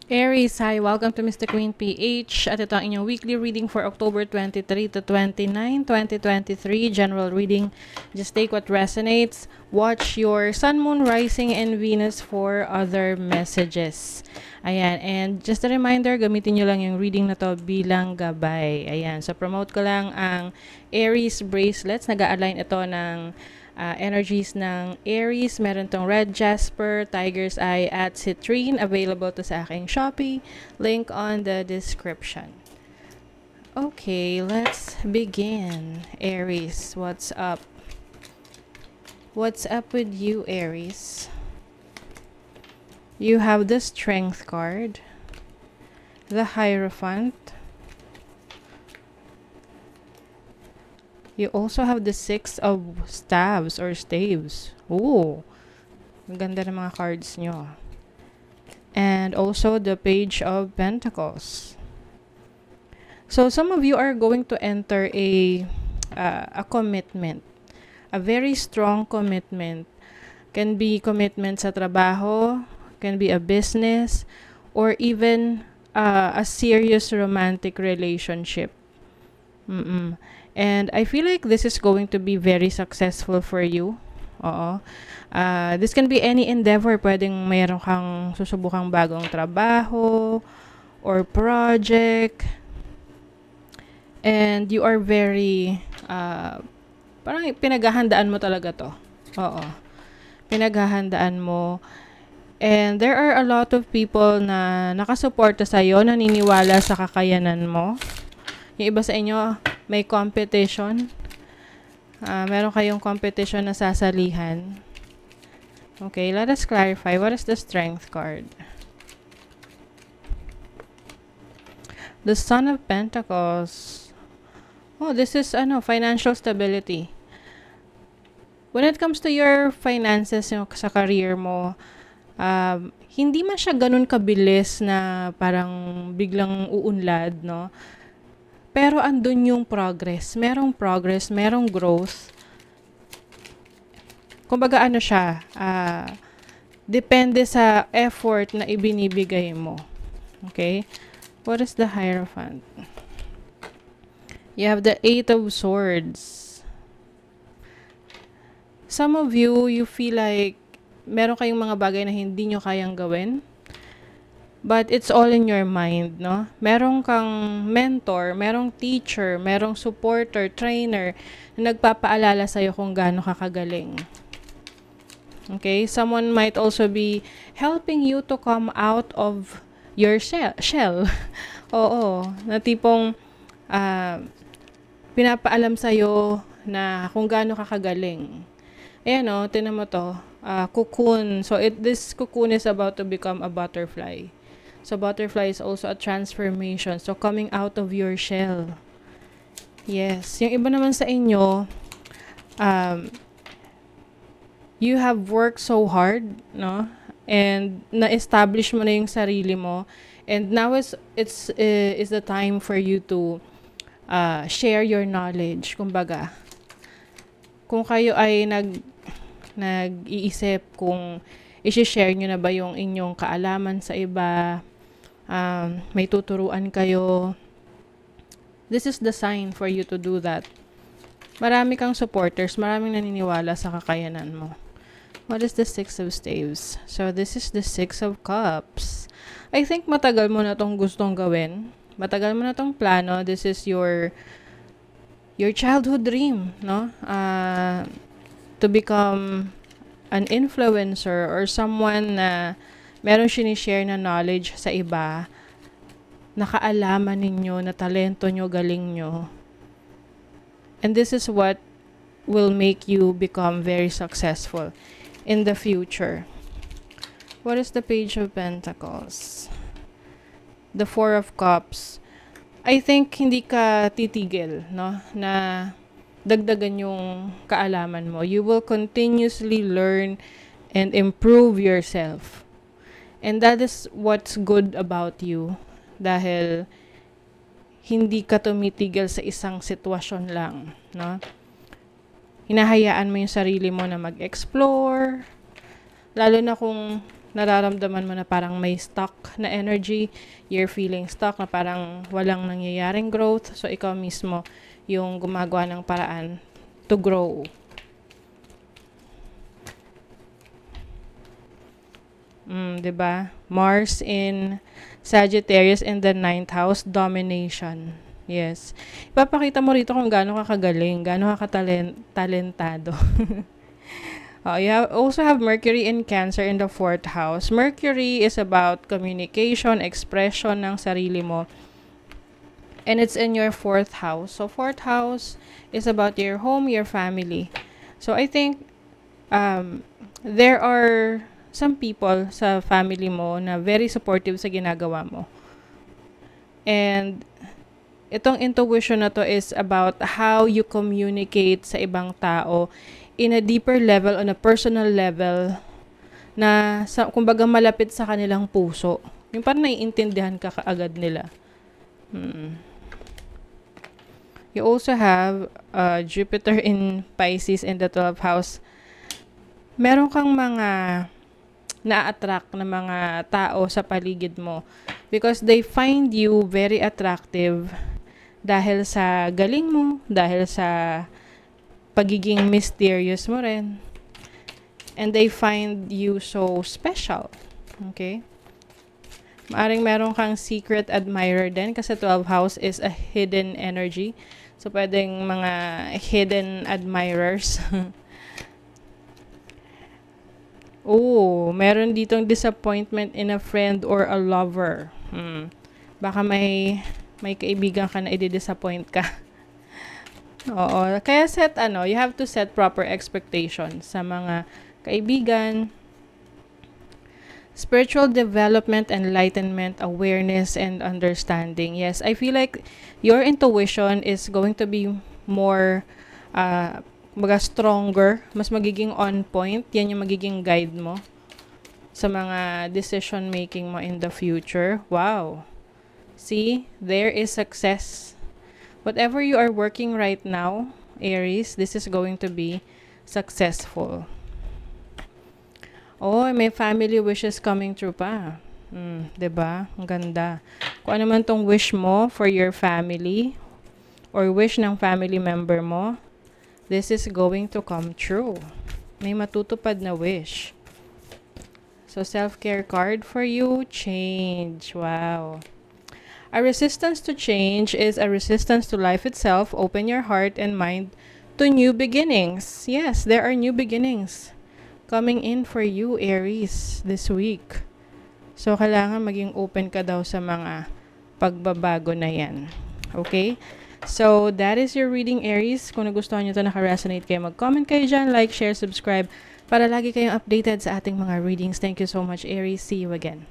Aries, hi! Welcome to Mr. Queen PH at ito ang inyong weekly reading for October 23 to 29, 2023. General reading. Just take what resonates. Watch your Sun, Moon, Rising, and Venus for other messages. Ayan. And just a reminder, gamitin nyo lang yung reading na to bilang gabay. Ayan. So, promote ko lang ang Aries bracelets. Nag-a-align ito ng energies ng Aries. Meron tong Red Jasper, Tiger's Eye at Citrine. Available to sa aking Shopee. Link on the description. Okay, let's begin. Aries, what's up? What's up with you, Aries? You have the Strength card, the Hierophant. You also have the Six of Staves or Staves. Ooh, ang ganda ng mga cards nyo. And also the Page of Pentacles. So some of you are going to enter a commitment. A very strong commitment. Can be commitment sa trabaho, can be a business, or even a serious romantic relationship. And I feel like this is going to be very successful for you. Oo. This can be any endeavor. Pwedeng mayroon kang susubukang bagong trabaho or project. And you are very, parang pinaghahandaan mo talaga to. Oo. Pinaghahandaan mo. And there are a lot of people na nakasuporta sa'yo, naniniwala sa kakayanan mo. Yung iba sa inyo, may competition. Meron kayong competition na sasalihan. Okay, let us clarify. What is the Strength card? The Son of Pentacles. Oh, this is financial stability. When it comes to your finances sa career mo, hindi man siya ganun kabilis na parang biglang uunlad, no? Pero andun yung progress, merong growth. Kumbaga siya, depende sa effort na ibinibigay mo. Okay? What is the Hierophant? You have the Eight of Swords. Some of you feel like meron kayong mga bagay na hindi nyo kayang gawin. But it's all in your mind, no? Merong kang mentor, merong teacher, merong supporter, trainer na nagpapaalala sa'yo kung gaano ka kagaling. Okay? Someone might also be helping you to come out of your shell. Oo. Na tipong pinapaalam sa'yo na kung gaano ka kagaling. Ayan o, tinan mo to. Cocoon. So, this cocoon is about to become a butterfly. So, butterfly is also a transformation. So, coming out of your shell. Yes. Yung iba naman sa inyo, you have worked so hard, no? And na-establish mo na yung sarili mo. And now is the time for you to share your knowledge. Kumbaga, kung kayo ay nag-iisip kung i-share nyo na ba yung inyong kaalaman sa iba, may tuturuan kayo, this is the sign for you to do that. Marami kang supporters, maraming naniniwala sa kakayanan mo. What is the Six of Staves? So, this is the Six of Cups. I think matagal mo na tong gustong gawin. Matagal mo na tong plano. This is your childhood dream, no? To become an influencer or someone na meron sinishare na knowledge sa iba, nakaalaman ninyo, na talento nyo, galing nyo. And this is what will make you become very successful in the future. What is the Page of Pentacles? The Four of Cups. I think hindi ka titigil, no? Na dagdagan yung kaalaman mo. You will continuously learn and improve yourself. And that is what's good about you. Dahil hindi ka tumitigil sa isang sitwasyon lang, no? Hinahayaan mo yung sarili mo na mag-explore. Lalo na kung nararamdaman mo na parang may stuck na energy, you're feeling stuck na parang walang nangyayaring growth. So, ikaw mismo yung gumagawa ng paraan to grow. Diba? Mars in Sagittarius in the 9th house, domination. Yes. Ipapakita mo rito kung gaano ka kagaling, gaano ka talentado. You also have Mercury in Cancer in the 4th house. Mercury is about communication, expression ng sarili mo. And it's in your 4th house. So, 4th house is about your home, your family. So, I think there are some people sa family mo na very supportive sa ginagawa mo. And itong intuition na to is about how you communicate sa ibang tao in a deeper level, on a personal level, na kumbaga malapit sa kanilang puso. Yung parang naiintindihan ka kaagad nila. You also have Jupiter in Pisces in the 12th house. Meron kang mga na-attract na mga tao sa paligid mo because they find you very attractive dahil sa galing mo, dahil sa pagiging mysterious mo rin. And they find you so special. Okay? Maaring meron kang secret admirer din kasi 12th house is a hidden energy. So, pwedeng mga hidden admirers. Meron ditong disappointment in a friend or a lover. Baka may kaibigan ka na i-disappoint ka. Oo. Kaya you have to set proper expectations sa mga kaibigan. Spiritual development, enlightenment, awareness, and understanding. Yes, I feel like your intuition is going to be more stronger, mas magiging on point. Yan yung magiging guide mo sa mga decision making mo in the future. Wow. See, there is success. Whatever you are working right now, Aries, this is going to be successful. May family wishes coming true pa. Diba? Ang ganda. Kung ano man tong wish mo for your family or wish ng family member mo, this is going to come true. May matutupad na wish. So, self-care card for you, change. Wow. A resistance to change is a resistance to life itself. Open your heart and mind to new beginnings. Yes, there are new beginnings coming in for you, Aries, this week. So, kailangan maging open ka daw sa mga pagbabago na yan. Okay? So, that is your reading, Aries. Kung nagustuhan nyo ito, naka-resonate kayo, mag-comment kayo dyan, like, share, subscribe, para lagi kayong updated sa ating mga readings. Thank you so much, Aries. See you again.